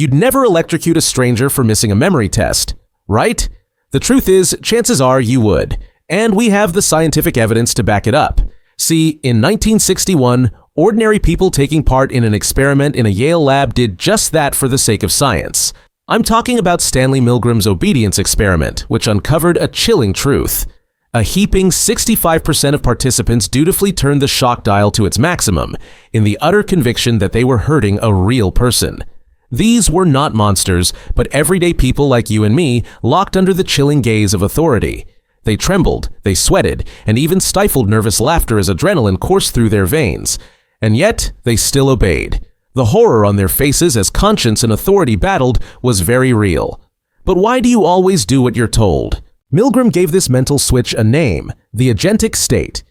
You'd never electrocute a stranger for missing a memory test, right? The truth is, chances are you would, and we have the scientific evidence to back it up. See, in 1961, ordinary people taking part in an experiment in a Yale lab did just that for the sake of science. I'm talking about Stanley Milgram's obedience experiment, which uncovered a chilling truth. A heaping 65% of participants dutifully turned the shock dial to its maximum, in the utter conviction that they were hurting a real person. These were not monsters, but everyday people like you and me, locked under the chilling gaze of authority. They trembled, they sweated, and even stifled nervous laughter as adrenaline coursed through their veins. And yet, they still obeyed. The horror on their faces as conscience and authority battled was very real. But why do you always do what you're told? Milgram gave this mental switch a name, the agentic state.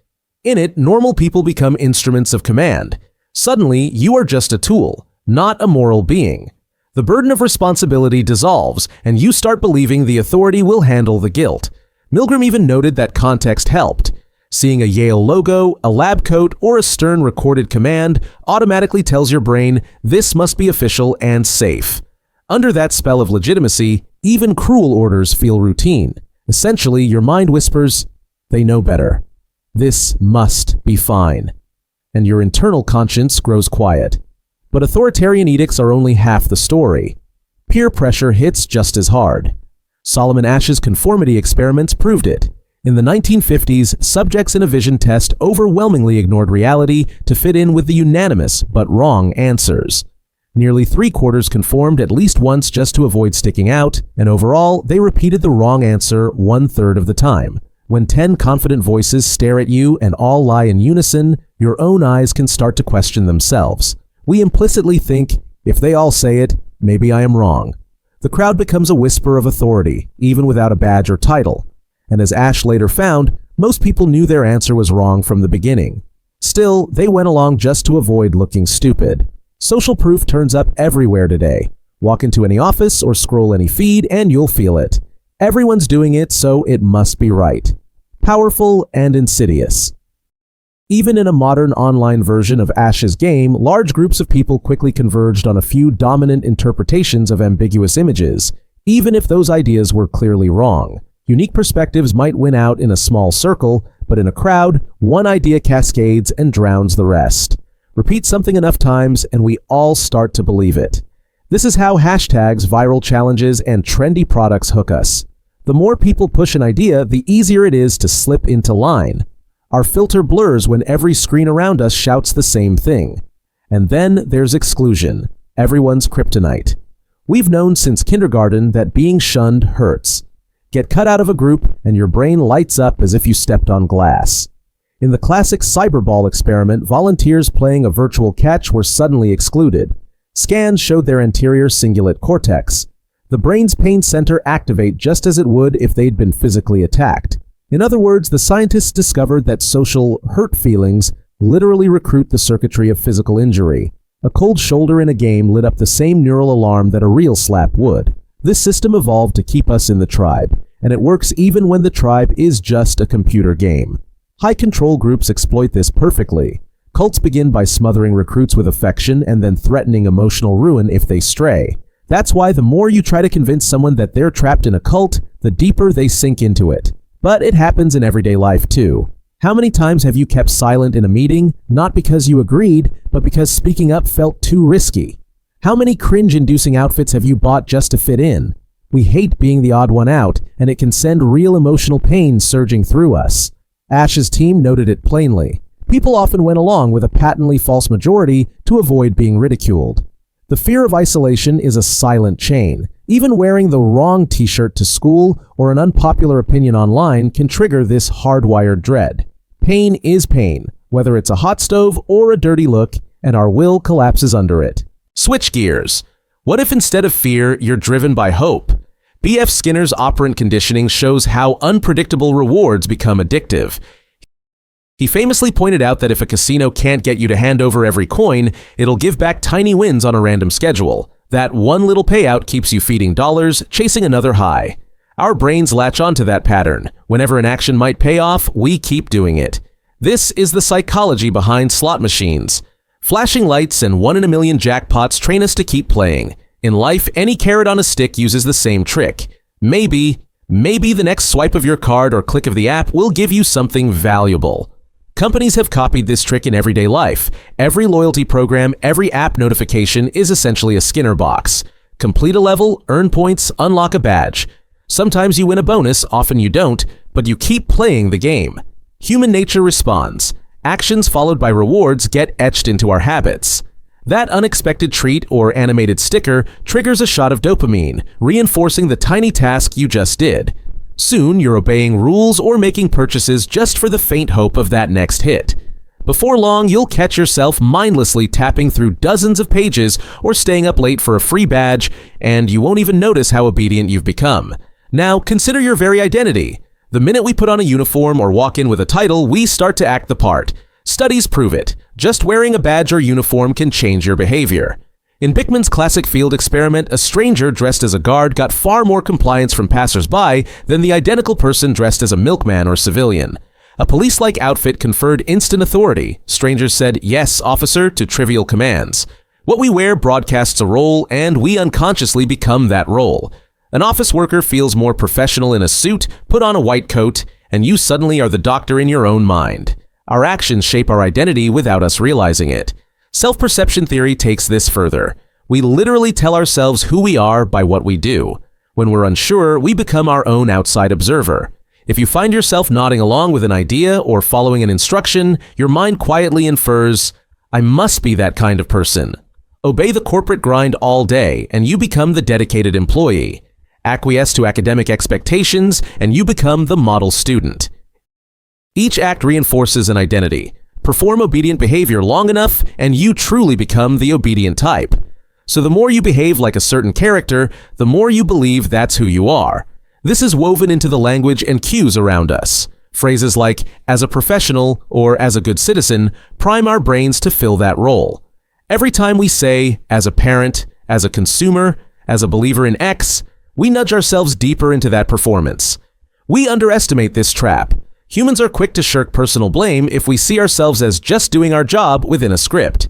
In it, normal people become instruments of command. Suddenly, you are just a tool, not a moral being. The burden of responsibility dissolves, and you start believing the authority will handle the guilt. Milgram even noted that context helped. Seeing a Yale logo, a lab coat, or a stern recorded command automatically tells your brain this must be official and safe. Under that spell of legitimacy, even cruel orders feel routine. Essentially, your mind whispers, they know better. This must be fine. And your internal conscience grows quiet. But authoritarian edicts are only half the story. Peer pressure hits just as hard. Solomon Asch's conformity experiments proved it. In the 1950s, subjects in a vision test overwhelmingly ignored reality to fit in with the unanimous but wrong answers. Nearly 3/4 conformed at least once just to avoid sticking out, and overall, they repeated the wrong answer 1/3 of the time. When 10 confident voices stare at you and all lie in unison, your own eyes can start to question themselves. We implicitly think, if they all say it, maybe I am wrong. The crowd becomes a whisper of authority, even without a badge or title. And as Asch later found, most people knew their answer was wrong from the beginning. Still, they went along just to avoid looking stupid. Social proof turns up everywhere today. Walk into any office or scroll any feed and you'll feel it. Everyone's doing it, so it must be right. Powerful and insidious. Even in a modern online version of Asch's game, large groups of people quickly converged on a few dominant interpretations of ambiguous images, even if those ideas were clearly wrong. Unique perspectives might win out in a small circle, but in a crowd, one idea cascades and drowns the rest. Repeat something enough times and we all start to believe it. This is how hashtags, viral challenges, and trendy products hook us. The more people push an idea, the easier it is to slip into line. Our filter blurs when every screen around us shouts the same thing. And then there's exclusion, everyone's kryptonite. We've known since kindergarten that being shunned hurts. Get cut out of a group and your brain lights up as if you stepped on glass. In the classic cyberball experiment, volunteers playing a virtual catch were suddenly excluded. Scans showed their anterior cingulate cortex. The brain's pain center activate just as it would if they'd been physically attacked. In other words, the scientists discovered that social hurt feelings literally recruit the circuitry of physical injury. A cold shoulder in a game lit up the same neural alarm that a real slap would. This system evolved to keep us in the tribe, and it works even when the tribe is just a computer game. High-control groups exploit this perfectly. Cults begin by smothering recruits with affection and then threatening emotional ruin if they stray. That's why the more you try to convince someone that they're trapped in a cult, the deeper they sink into it. But it happens in everyday life too. How many times have you kept silent in a meeting, not because you agreed, but because speaking up felt too risky? How many cringe-inducing outfits have you bought just to fit in? We hate being the odd one out, and it can send real emotional pain surging through us. Asch's team noted it plainly. People often went along with a patently false majority to avoid being ridiculed. The fear of isolation is a silent chain. Even wearing the wrong t-shirt to school or an unpopular opinion online can trigger this hardwired dread. Pain is pain, whether it's a hot stove or a dirty look, and our will collapses under it. Switch gears. What if instead of fear, you're driven by hope? B.F. Skinner's operant conditioning shows how unpredictable rewards become addictive. He famously pointed out that if a casino can't get you to hand over every coin, it'll give back tiny wins on a random schedule. That one little payout keeps you feeding dollars, chasing another high. Our brains latch onto that pattern. Whenever an action might pay off, we keep doing it. This is the psychology behind slot machines. Flashing lights and 1 in a million jackpots train us to keep playing. In life, any carrot on a stick uses the same trick. Maybe the next swipe of your card or click of the app will give you something valuable. Companies have copied this trick in everyday life. Every loyalty program, every app notification is essentially a Skinner box. Complete a level, earn points, unlock a badge. Sometimes you win a bonus, often you don't, but you keep playing the game. Human nature responds. Actions followed by rewards get etched into our habits. That unexpected treat or animated sticker triggers a shot of dopamine, reinforcing the tiny task you just did. Soon, you're obeying rules or making purchases just for the faint hope of that next hit. Before long, you'll catch yourself mindlessly tapping through dozens of pages or staying up late for a free badge, and you won't even notice how obedient you've become. Now, consider your very identity. The minute we put on a uniform or walk in with a title, we start to act the part. Studies prove it. Just wearing a badge or uniform can change your behavior. In Bickman's classic field experiment, a stranger dressed as a guard got far more compliance from passers-by than the identical person dressed as a milkman or civilian. A police-like outfit conferred instant authority. Strangers said, "Yes, officer," to trivial commands. What we wear broadcasts a role, and we unconsciously become that role. An office worker feels more professional in a suit, put on a white coat, and you suddenly are the doctor in your own mind. Our actions shape our identity without us realizing it. Self-perception theory takes this further. We literally tell ourselves who we are by what we do. When we're unsure, we become our own outside observer. If you find yourself nodding along with an idea or following an instruction, your mind quietly infers, "I must be that kind of person." Obey the corporate grind all day, and you become the dedicated employee. Acquiesce to academic expectations, and you become the model student. Each act reinforces an identity. Perform obedient behavior long enough, and you truly become the obedient type. So the more you behave like a certain character, the more you believe that's who you are. This is woven into the language and cues around us. Phrases like, "as a professional," or "as a good citizen," prime our brains to fill that role. Every time we say, "as a parent," "as a consumer," "as a believer in X," we nudge ourselves deeper into that performance. We underestimate this trap. Humans are quick to shirk personal blame if we see ourselves as just doing our job within a script.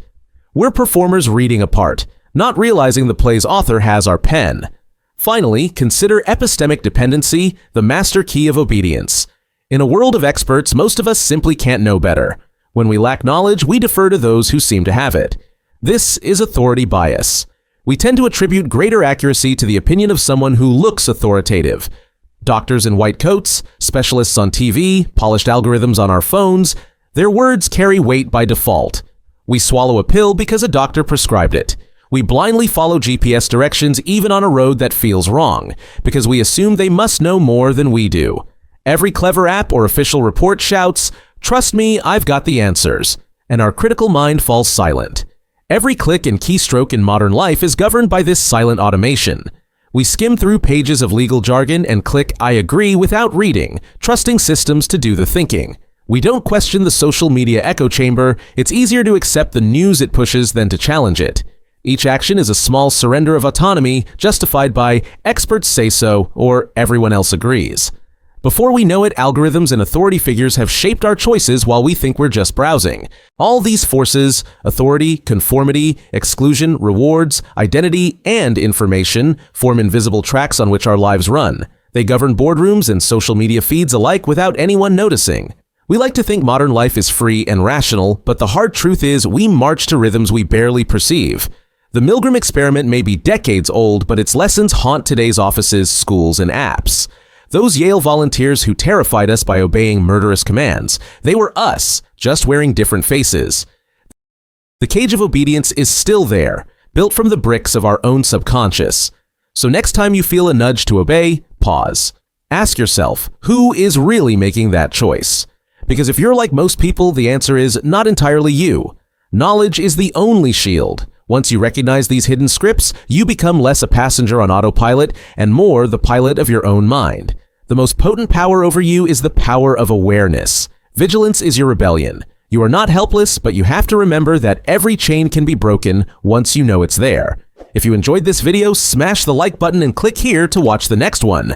We're performers reading a part, not realizing the play's author has our pen. Finally, consider epistemic dependency, the master key of obedience. In a world of experts, most of us simply can't know better. When we lack knowledge, we defer to those who seem to have it. This is authority bias. We tend to attribute greater accuracy to the opinion of someone who looks authoritative. Doctors in white coats, specialists on TV, polished algorithms on our phones, their words carry weight by default. We swallow a pill because a doctor prescribed it. We blindly follow GPS directions even on a road that feels wrong, because we assume they must know more than we do. Every clever app or official report shouts, "Trust me, I've got the answers," and our critical mind falls silent. Every click and keystroke in modern life is governed by this silent automation. We skim through pages of legal jargon and click "I agree" without reading, trusting systems to do the thinking. We don't question the social media echo chamber. It's easier to accept the news it pushes than to challenge it. Each action is a small surrender of autonomy justified by "experts say so" or "everyone else agrees." Before we know it, algorithms and authority figures have shaped our choices while we think we're just browsing. All these forces, authority, conformity, exclusion, rewards, identity, and information, form invisible tracks on which our lives run. They govern boardrooms and social media feeds alike without anyone noticing. We like to think modern life is free and rational, but the hard truth is we march to rhythms we barely perceive. The Milgram experiment may be decades old, but its lessons haunt today's offices, schools, and apps. Those Yale volunteers who terrified us by obeying murderous commands, they were us, just wearing different faces. The cage of obedience is still there, built from the bricks of our own subconscious. So next time you feel a nudge to obey, pause. Ask yourself, who is really making that choice? Because if you're like most people, the answer is not entirely you. Knowledge is the only shield. Once you recognize these hidden scripts, you become less a passenger on autopilot and more the pilot of your own mind. The most potent power over you is the power of awareness. Vigilance is your rebellion. You are not helpless, but you have to remember that every chain can be broken once you know it's there. If you enjoyed this video, smash the like button and click here to watch the next one.